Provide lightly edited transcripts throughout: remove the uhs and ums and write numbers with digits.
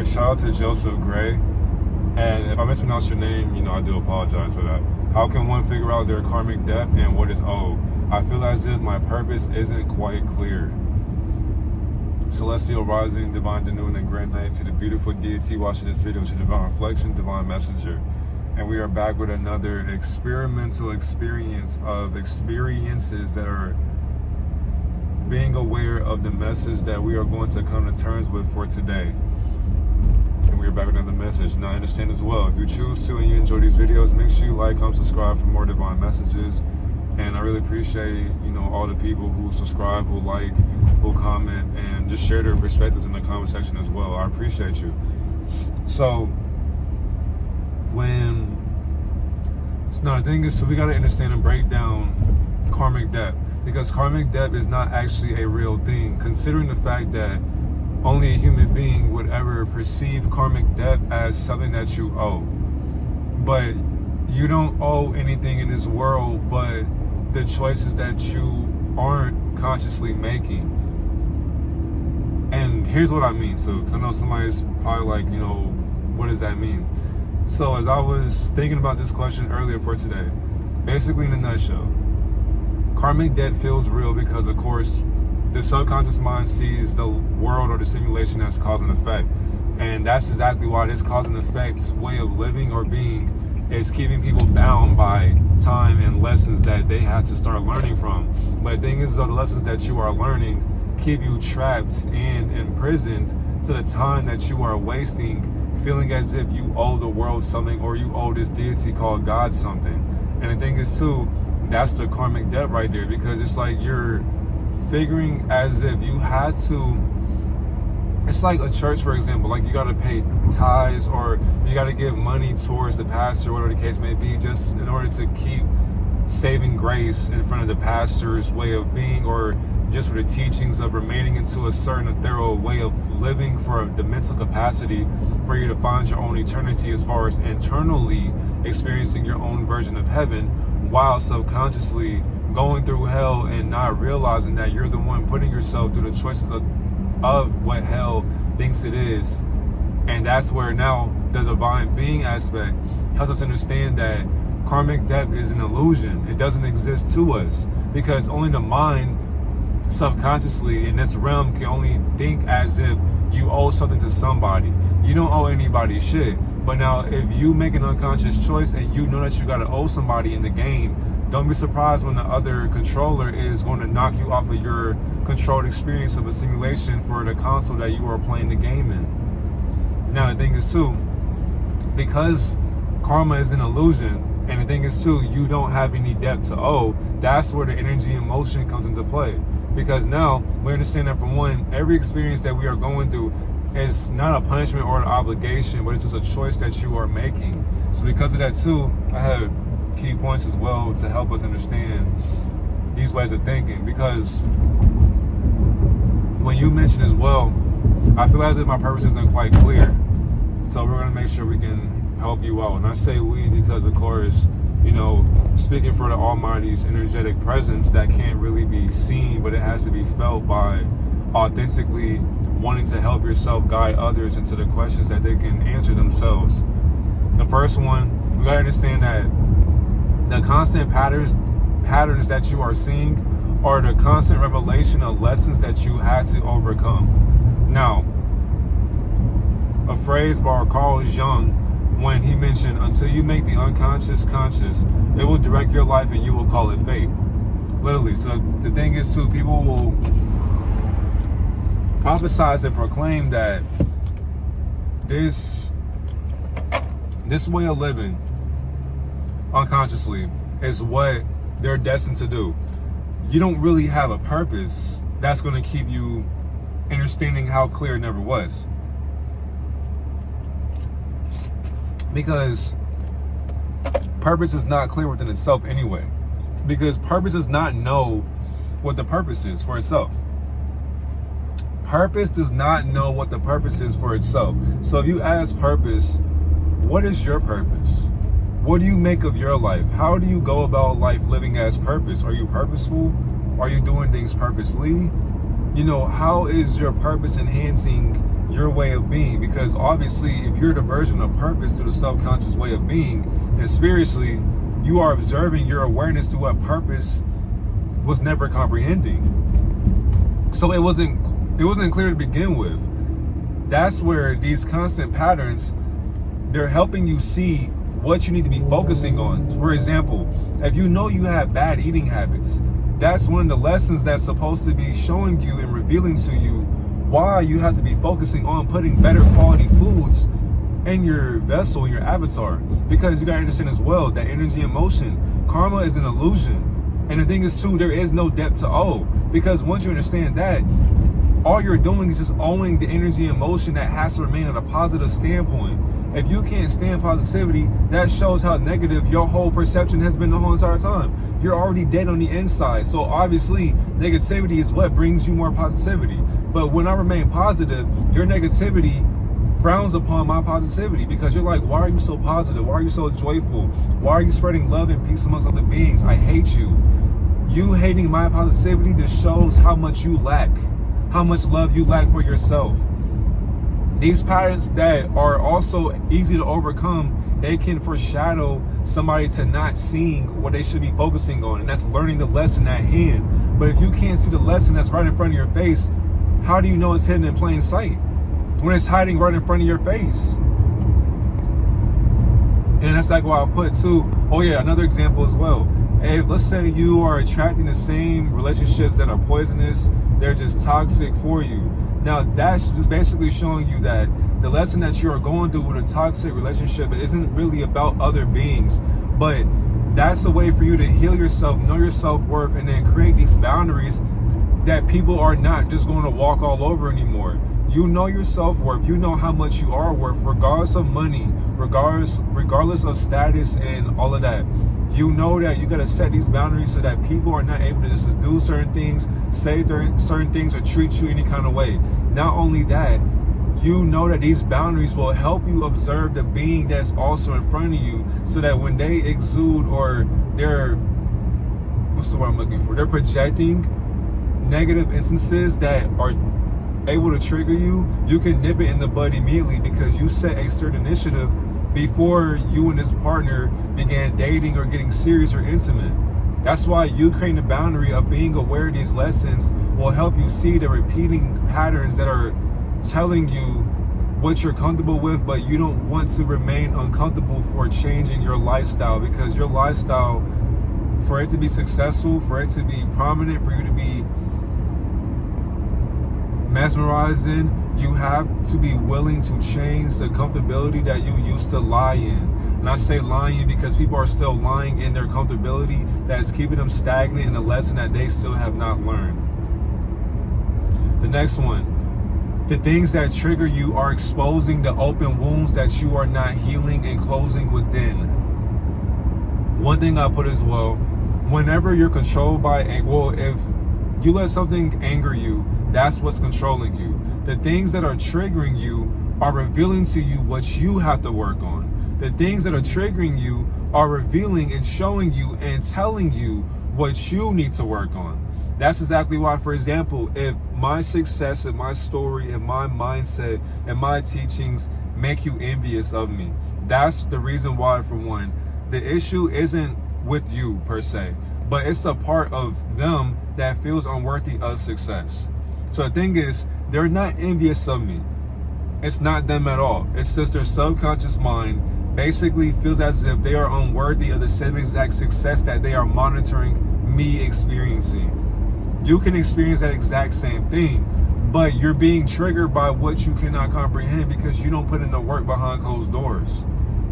Alright, shout out to Joseph Gray. And if I mispronounce your name, I do apologize for that. How can one figure out their karmic debt and what is owed? I feel as if my purpose isn't quite clear. Celestial rising, divine denouement, and grand night to the beautiful deity watching this video, to divine reflection, divine messenger. And we are back with another experimental experience of experiences that are being aware of the message that we are going to come to terms with for today. And we are back with another message. Now, I understand as well, if you choose to and you enjoy these videos, make sure you like, comment, subscribe for more divine messages. And I really appreciate, all the people who subscribe, who like, who comment, and just share their perspectives in the comment section as well. I appreciate you. So, the thing is, we got to understand and break down karmic debt. Because karmic debt is not actually a real thing, considering the fact that only a human being would ever perceive karmic debt as something that you owe. But you don't owe anything in this world but the choices that you aren't consciously making. And here's what I mean too, because I know somebody's probably like, what does that mean? So as I was thinking about this question earlier for today, basically in a nutshell, karmic debt feels real because, of course, the subconscious mind sees the world or the simulation as cause and effect. And that's exactly why this cause and effect way of living or being is keeping people bound by time and lessons that they had to start learning from. But the thing is, the lessons that you are learning keep you trapped and imprisoned to the time that you are wasting, feeling as if you owe the world something or you owe this deity called God something. And the thing is too, that's the karmic debt right there, because it's like you're figuring as if you had to. It's like a church, for example, like you got to pay tithes or you got to give money towards the pastor, whatever the case may be, just in order to keep saving grace in front of the pastor's way of being, or just for the teachings of remaining into a certain thorough way of living, for the mental capacity for you to find your own eternity as far as internally experiencing your own version of heaven, while subconsciously going through hell and not realizing that you're the one putting yourself through the choices of what hell thinks it is. And that's where now the divine being aspect helps us understand that karmic debt is an illusion. It doesn't exist to us, because only the mind subconsciously in this realm can only think as if you owe something to somebody. You don't owe anybody shit. But now if you make an unconscious choice and you know that you got to owe somebody in the game, don't be surprised when the other controller is going to knock you off of your controlled experience of a simulation for the console that you are playing the game in. Now the thing is too, because karma is an illusion, and the thing is too, you don't have any debt to owe, that's where the energy and motion comes into play. Because now we understand that, from one, every experience that we are going through is not a punishment or an obligation, but it's just a choice that you are making. So because of that too, I have key points as well to help us understand these ways of thinking. Because when you mention as well, I feel as if my purpose isn't quite clear, so we're going to make sure we can help you out. And I say we because, of course, speaking for the Almighty's energetic presence that can't really be seen, but it has to be felt by authentically wanting to help yourself guide others into the questions that they can answer themselves. The first one, we got to understand that the constant patterns that you are seeing are the constant revelation of lessons that you had to overcome. Now, a phrase by Carl Jung, when he mentioned, until you make the unconscious conscious, it will direct your life and you will call it fate. Literally. So the thing is too, people will prophesize and proclaim that this way of living unconsciously is what they're destined to do. You don't really have a purpose that's going to keep you understanding how clear it never was. Because purpose is not clear within itself anyway. Because purpose does not know what the purpose is for itself. Purpose does not know what the purpose is for itself. So if you ask purpose, what is your purpose? What do you make of your life? How do you go about life living as purpose? Are you purposeful? Are you doing things purposely? How is your purpose enhancing your way of being. Because obviously, if you're the version of purpose to the subconscious way of being, then spiritually, you are observing your awareness to what purpose was never comprehending. So it wasn't clear to begin with. That's where these constant patterns, they're helping you see what you need to be focusing on. For example, if you know you have bad eating habits, that's one of the lessons that's supposed to be showing you and revealing to you why you have to be focusing on putting better quality foods in your vessel, in your avatar. Because you gotta understand as well that energy and motion, karma is an illusion. And the thing is too, there is no debt to owe. Because once you understand that, all you're doing is just owing the energy and motion that has to remain at a positive standpoint. If you can't stand positivity, that shows how negative your whole perception has been the whole entire time. You're already dead on the inside. So obviously, negativity is what brings you more positivity. But when I remain positive, your negativity frowns upon my positivity, because you're like, why are you so positive? Why are you so joyful? Why are you spreading love and peace amongst other beings? I hate you. You hating my positivity just shows how much you lack, how much love you lack for yourself. These patterns that are also easy to overcome, they can foreshadow somebody to not seeing what they should be focusing on, and that's learning the lesson at hand. But if you can't see the lesson that's right in front of your face, how do you know it's hidden in plain sight when it's hiding right in front of your face? And that's like what I put too. Oh yeah, another example as well. If let's say you are attracting the same relationships that are poisonous, they're just toxic for you. Now that's just basically showing you that the lesson that you are going through with a toxic relationship isn't really about other beings, but that's a way for you to heal yourself, know your self-worth, and then create these boundaries that people are not just going to walk all over anymore. You know your self-worth, you know how much you are worth, regardless of money, regardless of status and all of that. You know that you got to set these boundaries so that people are not able to just do certain things, say certain things, or treat you any kind of way. Not only that, you know that these boundaries will help you observe the being that's also in front of you, so that when they exude or they're, what's the word I'm looking for? They're projecting negative instances that are able to trigger you, you can nip it in the bud immediately, because you set a certain initiative before you and this partner began dating or getting serious or intimate. That's why you creating the boundary of being aware of these lessons will help you see the repeating patterns that are telling you what you're comfortable with, but you don't want to remain uncomfortable for changing your lifestyle. Because your lifestyle, for it to be successful, for it to be prominent, for you to be mesmerizing, you have to be willing to change the comfortability that you used to lie in. And I say lying because people are still lying in their comfortability that is keeping them stagnant in a lesson that they still have not learned. The next one, the things that trigger you are exposing the open wounds that you are not healing and closing within. One thing I put as well, whenever you're controlled by, if you let something anger you, that's what's controlling you. The things that are triggering you are revealing to you what you have to work on. The things that are triggering you are revealing and showing you and telling you what you need to work on. That's exactly why, for example, if my success and my story and my mindset and my teachings make you envious of me, that's the reason why. For one, the issue isn't with you per se, but it's a part of them that feels unworthy of success. So the thing is, they're not envious of me. It's not them at all. It's just their subconscious mind basically feels as if they are unworthy of the same exact success that they are monitoring me experiencing. You can experience that exact same thing, but you're being triggered by what you cannot comprehend because you don't put in the work behind closed doors.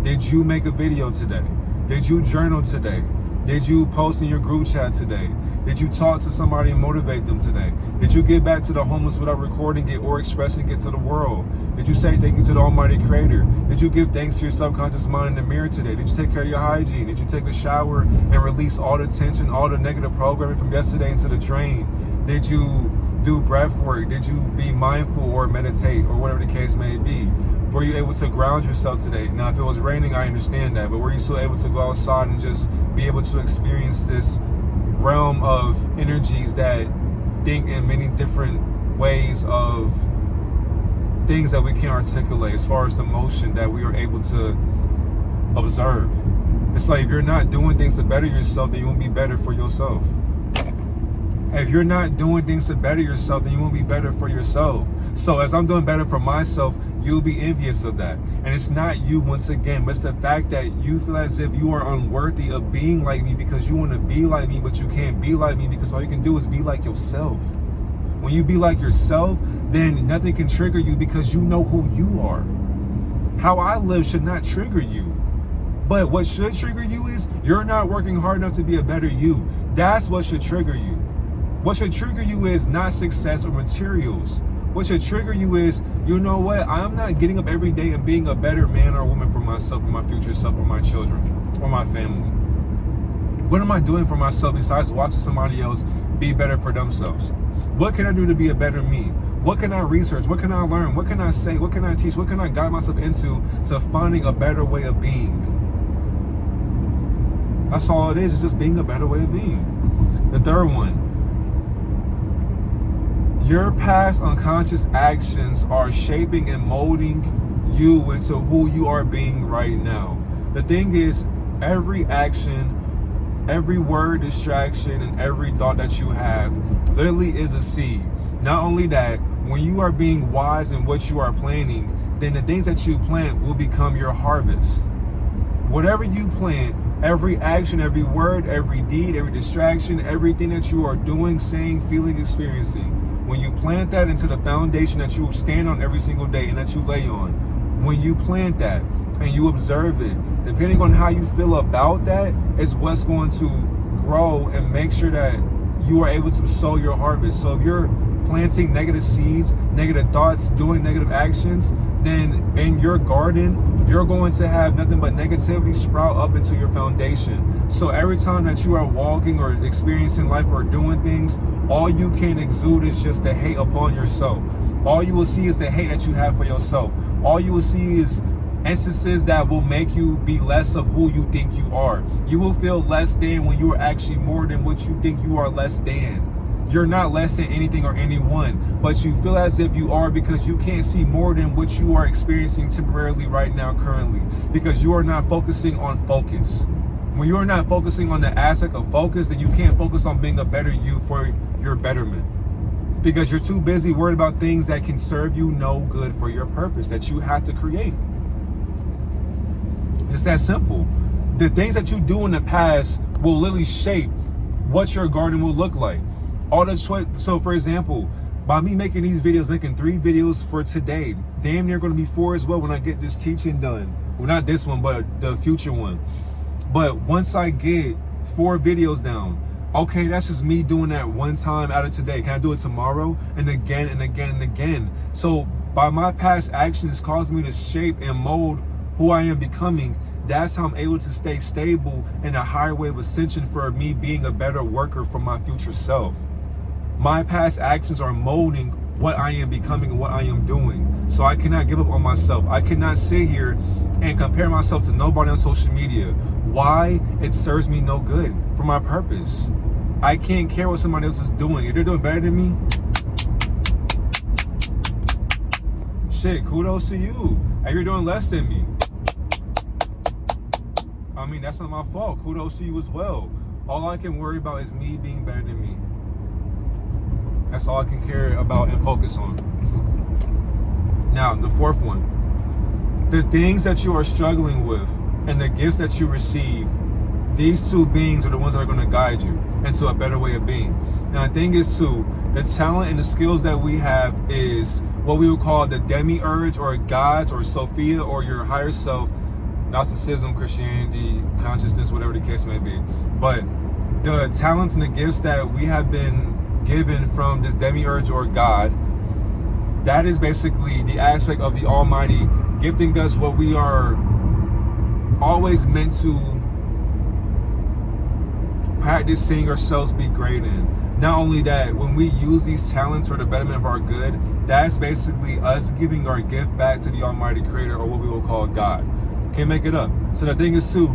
Did you make a video today? Did you journal today? Did you post in your group chat today? Did you talk to somebody and motivate them today? Did you give back to the homeless without recording it or expressing it to the world? Did you say thank you to the Almighty Creator? Did you give thanks to your subconscious mind in the mirror today? Did you take care of your hygiene? Did you take a shower and release all the tension, all the negative programming from yesterday into the drain? Did you do breath work? Did you be mindful or meditate or whatever the case may be? Were you able to ground yourself today? Now, if it was raining, I understand that, but were you still able to go outside and just be able to experience this realm of energies that think in many different ways of things that we can't articulate, as far as the motion that we are able to observe. It's like, if you're not doing things to better yourself, then you won't be better for yourself. If you're not doing things to better yourself, then you won't be better for yourself. So as I'm doing better for myself, you'll be envious of that. And it's not you, once again, but it's the fact that you feel as if you are unworthy of being like me, because you want to be like me, but you can't be like me because all you can do is be like yourself. When you be like yourself, then nothing can trigger you, because you know who you are. How I live should not trigger you. But what should trigger you is you're not working hard enough to be a better you. That's what should trigger you. What should trigger you is not success or materials. What should trigger you is, you know what, I'm not getting up every day and being a better man or woman for myself, or my future self, or my children, or my family. What am I doing for myself besides watching somebody else be better for themselves? What can I do to be a better me? What can I research? What can I learn? What can I say? What can I teach? What can I guide myself into to finding a better way of being? That's all it is just being a better way of being. The third one, your past unconscious actions are shaping and molding you into who you are being right now. The thing is, every action, every word, distraction, and every thought that you have literally is a seed. Not only that, when you are being wise in what you are planting, then the things that you plant will become your harvest. Whatever you plant, every action, every word, every deed, every distraction, everything that you are doing, saying, feeling, experiencing, when you plant that into the foundation that you stand on every single day and that you lay on, when you plant that and you observe it, depending on how you feel about that is what's going to grow and make sure that you are able to sow your harvest. So if you're planting negative seeds, negative thoughts, doing negative actions, then in your garden, you're going to have nothing but negativity sprout up into your foundation. So every time that you are walking or experiencing life or doing things, all you can exude is just the hate upon yourself. All you will see is the hate that you have for yourself. All you will see is instances that will make you be less of who you think you are. You will feel less than when you are actually more than what you think you are less than. You're not less than anything or anyone, but you feel as if you are because you can't see more than what you are experiencing temporarily right now, currently, because you are not focusing on focus. When you're not focusing on the aspect of focus, then you can't focus on being a better you for your betterment, because you're too busy worried about things that can serve you no good for your purpose that you have to create. It's that simple. The things that you do in the past will literally shape what your garden will look like. All the choice. So for example, by me making these videos, making 3 videos for today, damn near going to be 4 as well when I get this teaching done. Well, not this one, but the future one. But once I get 4 videos down, okay, that's just me doing that one time out of today. Can I do it tomorrow? And again and again and again. So by my past actions causing me to shape and mold who I am becoming, that's how I'm able to stay stable in a higher way of ascension for me being a better worker for my future self. My past actions are molding what I am becoming and what I am doing. So I cannot give up on myself. I cannot sit here and compare myself to nobody on social media. Why? It serves me no good for my purpose. I can't care what somebody else is doing. If they're doing better than me, shit, kudos to you. If you're doing less than me, I mean, that's not my fault. Kudos to you as well. All I can worry about is me being better than me. That's all I can care about and focus on. Now, the fourth one. The things that you are struggling with and the gifts that you receive, these 2 beings are the ones that are going to guide you into a better way of being. Now, the thing is, too, the talent and the skills that we have is what we would call the demiurge or gods or Sophia or your higher self, Gnosticism, Christianity, consciousness, whatever the case may be. But the talents and the gifts that we have been given from this demiurge or God, that is basically the aspect of the Almighty gifting us what we are always meant to practice seeing ourselves be great in. Not only that, when we use these talents for the betterment of our good, that's basically us giving our gift back to the Almighty Creator, or what we will call God. Can't make it up. So the thing is, too,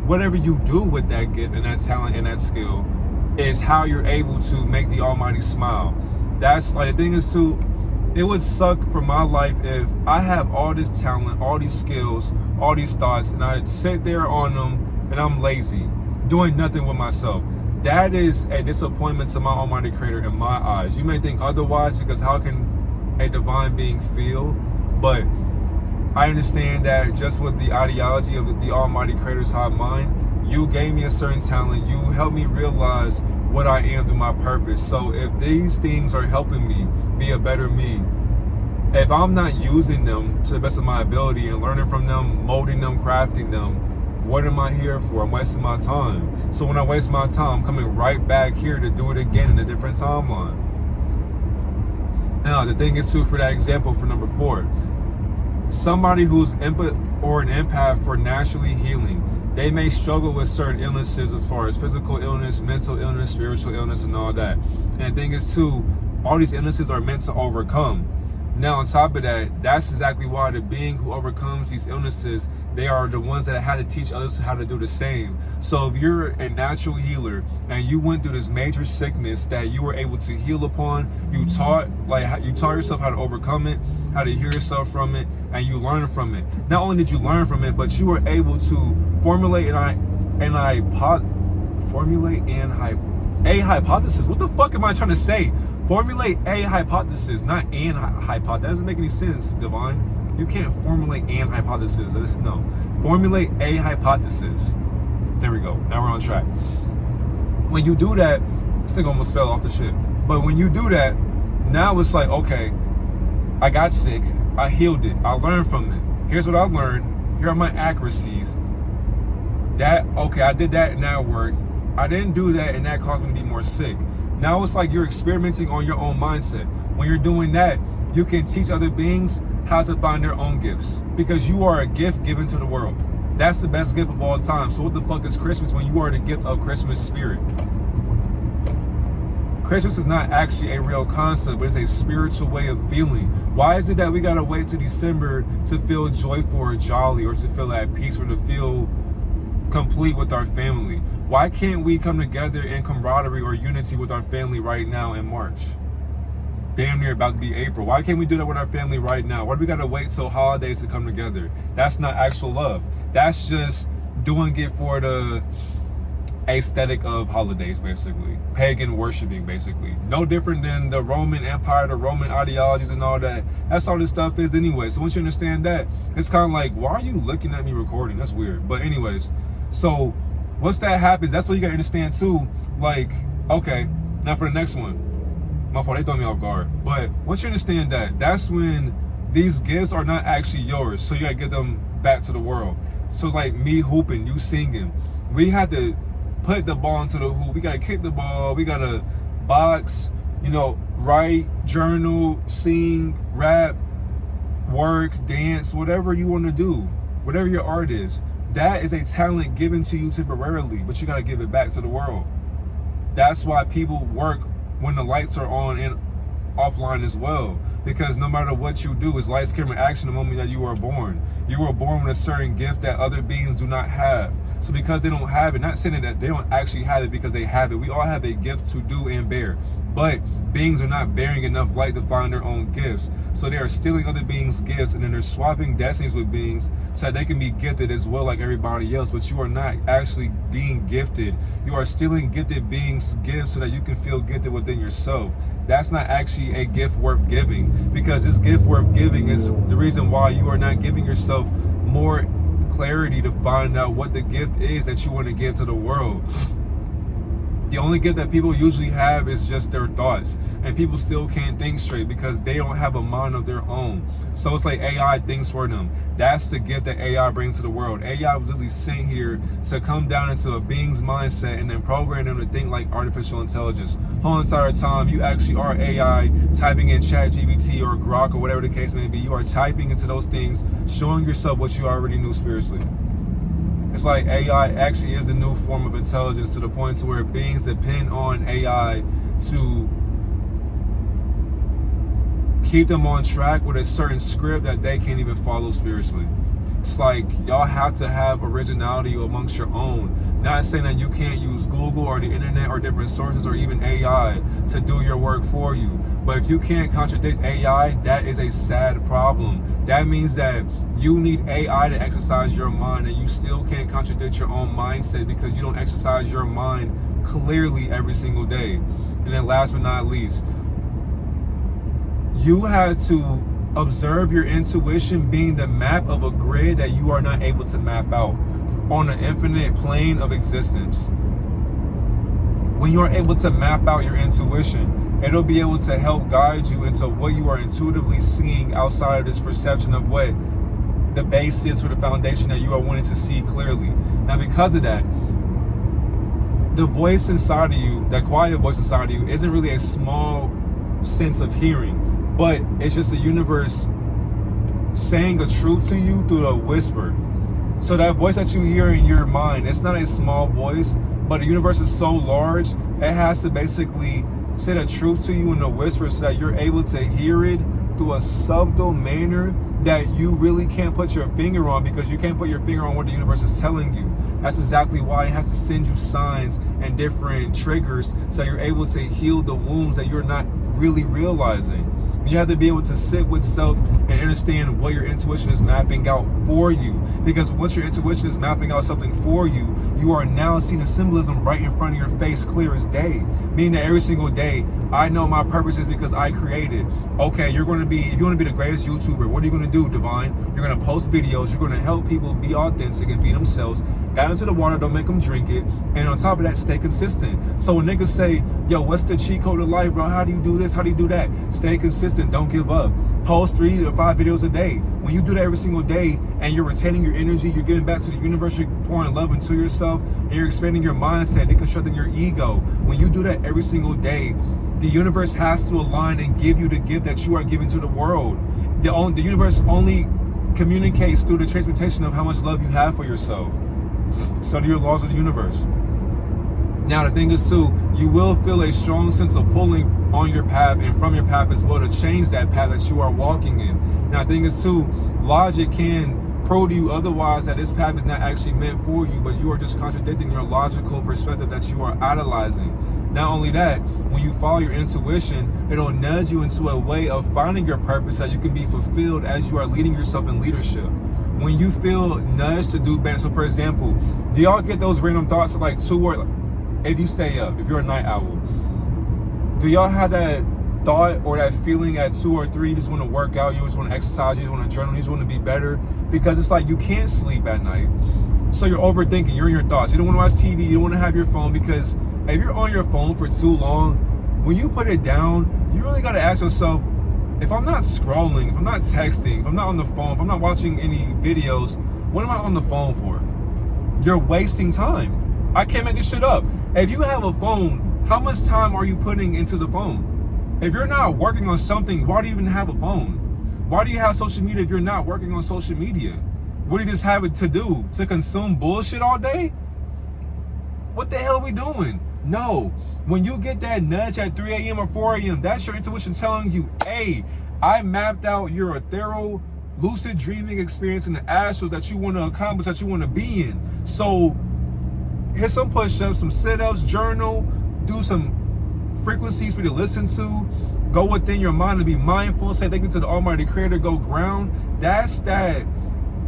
whatever you do with that gift and that talent and that skill is how you're able to make the Almighty smile. That's like, the thing is, too, it would suck for my life if I have all this talent, all these skills, all these thoughts, and I sit there on them and I'm lazy, doing nothing with myself. That is a disappointment to my Almighty Creator in my eyes. You may think otherwise, because how can a divine being feel? But I understand that just with the ideology of the Almighty Creator's high mind, you gave me a certain talent. You helped me realize what I am through my purpose. So if these things are helping me be a better me, if I'm not using them to the best of my ability and learning from them, molding them, crafting them, what am I here for? I'm wasting my time. So when I waste my time, I'm coming right back here to do it again in a different timeline. Now, the thing is too, for that example, for number 4, somebody who's empath or an empath for naturally healing, they may struggle with certain illnesses as far as physical illness, mental illness, spiritual illness, and all that. And the thing is too, all these illnesses are meant to overcome. Now, on top of that, that's exactly why the being who overcomes these illnesses, they are the ones that had to teach others how to do the same. So if you're a natural healer and you went through this major sickness that you were able to heal upon, you taught yourself how to overcome it, how to heal yourself from it, and you learned from it. Not only did you learn from it, but you were able to formulate a hypothesis. What the fuck am I trying to say? Formulate a hypothesis, not an hypothesis. That doesn't make any sense, Divine. You can't formulate an hypothesis. No. Formulate a hypothesis. There we go. Now we're on track. When you do that, this thing almost fell off the ship. But when you do that, now it's like, okay, I got sick. I healed it. I learned from it. Here's what I learned. Here are my accuracies. I did that and that worked. I didn't do that and that caused me to be more sick. Now it's like you're experimenting on your own mindset. When you're doing that, you can teach other beings how to find their own gifts, because you are a gift given to the world. That's the best gift of all time. So what the fuck is Christmas when you are the gift of Christmas spirit? Christmas is not actually a real concept, but it's a spiritual way of feeling. Why is it that we gotta wait till December to feel joyful or jolly, or to feel at peace, or to feel complete with our family? Why can't we come together in camaraderie or unity with our family right now in March? Damn near about to be April. Why can't we do that with our family right now? Why do we gotta wait till holidays to come together? That's not actual love. That's just doing it for the aesthetic of holidays, basically. Pagan worshiping, basically. No different than the Roman Empire, the Roman ideologies and all that. That's all this stuff is anyway. So once you understand that, it's kind of like, why are you looking at me recording? That's weird. But anyways, so once that happens, that's what you gotta understand too. Like, okay, now for the next one. My fault, they throw me off guard. But once you understand that, that's when these gifts are not actually yours. So you gotta give them back to the world. So it's like me hooping, you singing. We had to put the ball into the hoop. We gotta kick the ball. We gotta box, write, journal, sing, rap, work, dance, whatever you want to do, whatever your art is. That is a talent given to you temporarily, but you gotta give it back to the world. That's why people work when the lights are on and offline as well. Because no matter what you do, it's lights, camera, action the moment that you are born. You were born with a certain gift that other beings do not have. So because they don't have it, not saying that they don't actually have it because they have it. We all have a gift to do and bear. But beings are not bearing enough light to find their own gifts. So they are stealing other beings' gifts, and then they're swapping destinies with beings so that they can be gifted as well like everybody else. But you are not actually being gifted. You are stealing gifted beings' gifts so that you can feel gifted within yourself. That's not actually a gift worth giving, because this gift worth giving is the reason why you are not giving yourself more clarity to find out what the gift is that you want to give to the world. The only gift that people usually have is just their thoughts, and people still can't think straight because they don't have a mind of their own. So it's like AI thinks for them. That's the gift that AI brings to the world. AI was literally sent here to come down into a being's mindset and then program them to think like artificial intelligence. Whole entire time you actually are AI typing in ChatGPT or Grok or whatever the case may be. You are typing into those things, showing yourself what you already knew spiritually. It's like AI actually is the new form of intelligence, to the point to where beings depend on AI to keep them on track with a certain script that they can't even follow spiritually. It's like y'all have to have originality amongst your own. Not saying that you can't use Google or the internet or different sources or even AI to do your work for you. But if you can't contradict AI, that is a sad problem. That means that you need AI to exercise your mind, and you still can't contradict your own mindset because you don't exercise your mind clearly every single day. And then last but not least, you had to observe your intuition being the map of a grid that you are not able to map out on an infinite plane of existence. When you are able to map out your intuition, it'll be able to help guide you into what you are intuitively seeing outside of this perception of what the base is for the foundation that you are wanting to see clearly. Now, because of that, the voice inside of you, that quiet voice inside of you, isn't really a small sense of hearing, but it's just the universe saying a truth to you through a whisper. So that voice that you hear in your mind, it's not a small voice, but the universe is so large, it has to basically say the truth to you in a whisper so that you're able to hear it through a subtle manner that you really can't put your finger on, because you can't put your finger on what the universe is telling you. That's exactly why it has to send you signs and different triggers so you're able to heal the wounds that you're not really realizing. You have to be able to sit with self and understand what your intuition is mapping out for you. Because once your intuition is mapping out something for you, you are now seeing the symbolism right in front of your face, clear as day. Meaning that every single day, I know my purpose is because I created. Okay, if you want to be the greatest YouTuber, what are you going to do, Divine? You're going to post videos. You're going to help people be authentic and be themselves. Dive into the water, don't make them drink it. And on top of that, stay consistent. So when niggas say, yo, what's the cheat code of life, bro? How do you do this? How do you do that? Stay consistent. Don't give up. Post 3 to 5 videos a day. When you do that every single day and you're retaining your energy, you're giving back to the universe, you're pouring love into yourself, and you're expanding your mindset, deconstructing your ego. When you do that every single day, the universe has to align and give you the gift that you are giving to the world. The universe only communicates through the transmutation of how much love you have for yourself. Study your laws of the universe. Now, the thing is too, you will feel a strong sense of pulling on your path and from your path as well to change that path that you are walking in. Now, the thing is too, logic can prove to you otherwise that this path is not actually meant for you, but you are just contradicting your logical perspective that you are idolizing. Not only that, when you follow your intuition, it'll nudge you into a way of finding your purpose that you can be fulfilled as you are leading yourself in leadership. When you feel nudged to do better, so for example, do y'all get those random thoughts of like 2 or, if you stay up, if you're a night owl, do y'all have that thought or that feeling at 2 or 3, you just want to work out, you just want to exercise, you just want to journal, you just want to be better? Because it's like you can't sleep at night. So you're overthinking, you're in your thoughts. You don't want to watch TV, you don't want to have your phone, because if you're on your phone for too long, when you put it down, you really got to ask yourself, if I'm not scrolling, if I'm not texting, if I'm not on the phone, if I'm not watching any videos, what am I on the phone for? You're wasting time. I can't make this shit up. If you have a phone, how much time are you putting into the phone? If you're not working on something, why do you even have a phone? Why do you have social media if you're not working on social media? What do you just have it to do? To consume bullshit all day? What the hell are we doing? No. When you get that nudge at 3 a.m. or 4 a.m., that's your intuition telling you, hey, I mapped out your thorough lucid dreaming experience in the astrals that you want to accomplish, that you want to be in. So hit some push-ups, some sit-ups, journal, do some frequencies for you to listen to, go within your mind and be mindful, say thank you to the Almighty Creator, go ground. That's that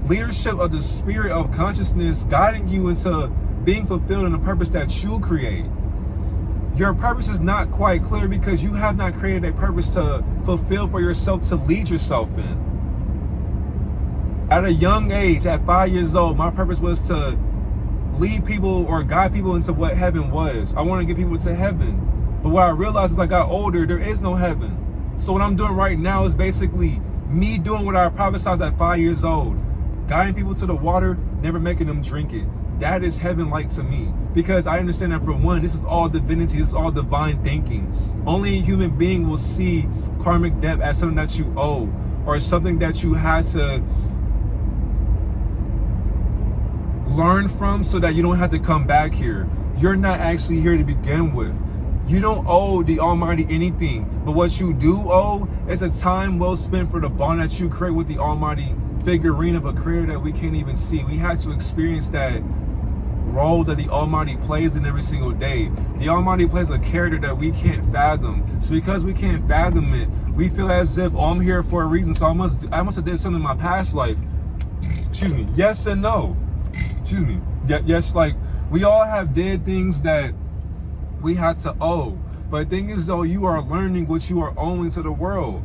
leadership of the spirit of consciousness guiding you into being fulfilled in the purpose that you create. Your purpose is not quite clear because you have not created a purpose to fulfill for yourself, to lead yourself in. At a young age, at 5 years old, my purpose was to lead people or guide people into what heaven was. I want to get people to heaven. But what I realized as I got older, there is no heaven. So what I'm doing right now is basically me doing what I prophesized at 5 years old. Guiding people to the water, never making them drink it. That is heaven-like to me. Because I understand that, for one, this is all divinity, this is all divine thinking. Only a human being will see karmic debt as something that you owe, or something that you had to learn from so that you don't have to come back here. You're not actually here to begin with. You don't owe the Almighty anything, but what you do owe is a time well spent for the bond that you create with the Almighty figurine of a creator that we can't even see. We had to experience that role that the Almighty plays in every single day. The Almighty plays a character that we can't fathom. So because we can't fathom it, we feel as if, oh, I'm here for a reason, so I must have did something in my past life. Excuse me. Yes and no. Excuse me. Yes, like we all have did things that we had to owe. But the thing is, though, you are learning what you are owing to the world.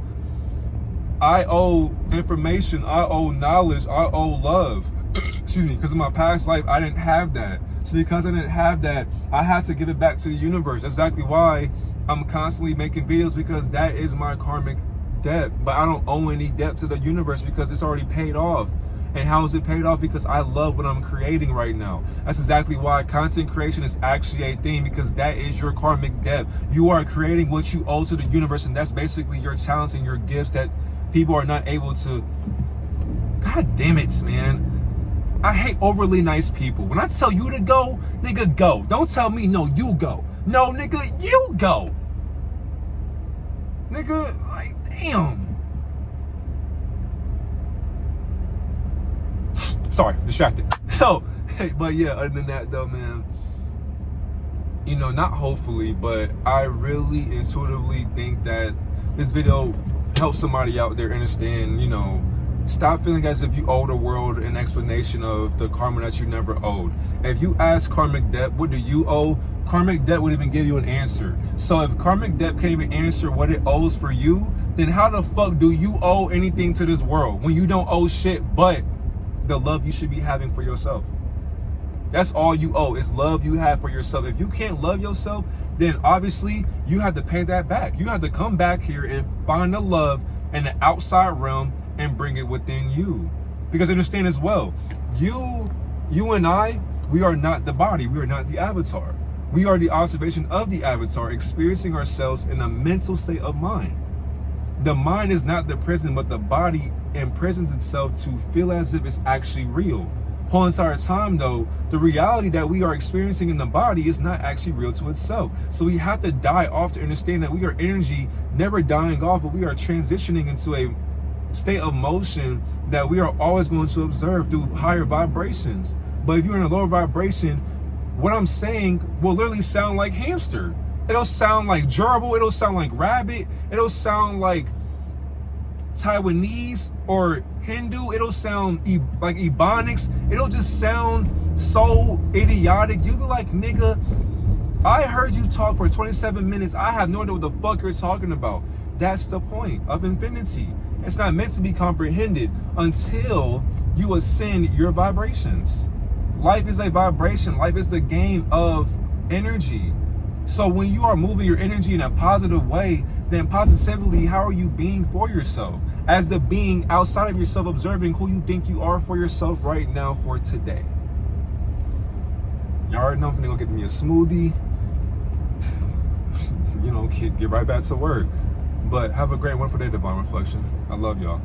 I owe information, I owe knowledge, I owe love. Excuse me, because in my past life, I didn't have that. So because I didn't have that, I had to give it back to the universe. That's exactly why I'm constantly making videos, because that is my karmic debt. But I don't owe any debt to the universe because it's already paid off. And how is it paid off? Because I love what I'm creating right now. That's exactly why content creation is actually a thing, because that is your karmic debt. You are creating what you owe to the universe, and that's basically your talents and your gifts that people are not able to. God damn it, man. I hate overly nice people. When I tell you to go, nigga, go. Don't tell me, no, you go. No, nigga, you go. Nigga, like, damn. Sorry, distracted. So, hey, but yeah, other than that though, man, you know, not hopefully, but I really intuitively think that this video helps somebody out there understand, you know, stop feeling as if you owe the world an explanation of the karma that you never owed. If you ask karmic debt, what do you owe? Karmic debt would even give you an answer. So if karmic debt can't even answer what it owes for you, then how the fuck do you owe anything to this world when you don't owe shit but the love you should be having for yourself? That's all you owe, is love you have for yourself. If you can't love yourself, then obviously you have to pay that back. You have to come back here and find the love in the outside realm and bring it within you. Because understand as well, you and I, we are not the body. We are not the avatar. We are the observation of the avatar, experiencing ourselves in a mental state of mind. The mind is not the prison, but the body imprisons itself to feel as if it's actually real. Whole entire time though, the reality that we are experiencing in the body is not actually real to itself. So we have to die off to understand that we are energy, never dying off, but we are transitioning into a state of motion that we are always going to observe through higher vibrations. But if you're in a lower vibration, what I'm saying will literally sound like hamster. It'll sound like gerbil, it'll sound like rabbit, it'll sound like Taiwanese or Hindu, it'll sound like Ebonics, it'll just sound so idiotic. You'll be like, nigga, I heard you talk for 27 minutes, I have no idea what the fuck you're talking about. That's the point of infinity. It's not meant to be comprehended until you ascend your vibrations. Life is a vibration. Life is the game of energy. So when you are moving your energy in a positive way, then positively, how are you being for yourself? As the being outside of yourself, observing who you think you are for yourself right now for today. Y'all already know I'm gonna go get me a smoothie. You know, get right back to work. But have a great, wonderful day, Divine Reflection. I love y'all.